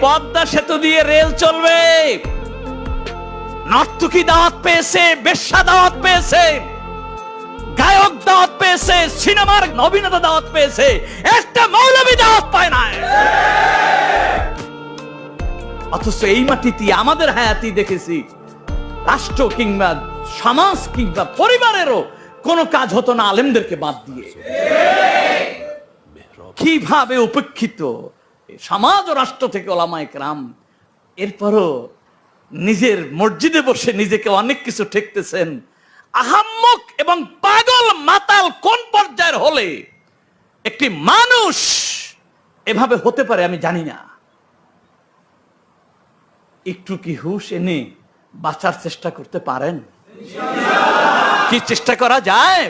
পদ্মা সেতু দিয়ে রেল চলবে। নর্তকী দাওয়াত পেয়েছে, বেশ্যা দাওয়াত পেয়েছে, গায়ক দাওয়াত পেয়েছে, সিনেমার অভিনেতা দাওয়াত পেয়েছে, একটা মৌলবী দাওয়াত পায় না। অথচ এই মাটিতে আমাদের হায়াতি দেখেছি রাষ্ট্র কিংবা সমাজ কিংবা পরিবারেরও কোনো কাজ হতো না আলেমদেরকে বাদ দিয়ে। কিভাবে উপেক্ষিত সমাজ ও রাষ্ট্র থেকে ওলামায়ে কেরাম। এরপরও নিজের মসজিদে বসে নিজেকে অনেক কিছু ঠেকতেছেন। আহাম্মক এবং পাগল মাতাল কোন পর্যায়ের হলে একটি মানুষ এভাবে হতে পারে আমি জানি না। একটু কি হুঁশ এনে বাঁচার চেষ্টা করতে পারেন? কি চেষ্টা করা যায়?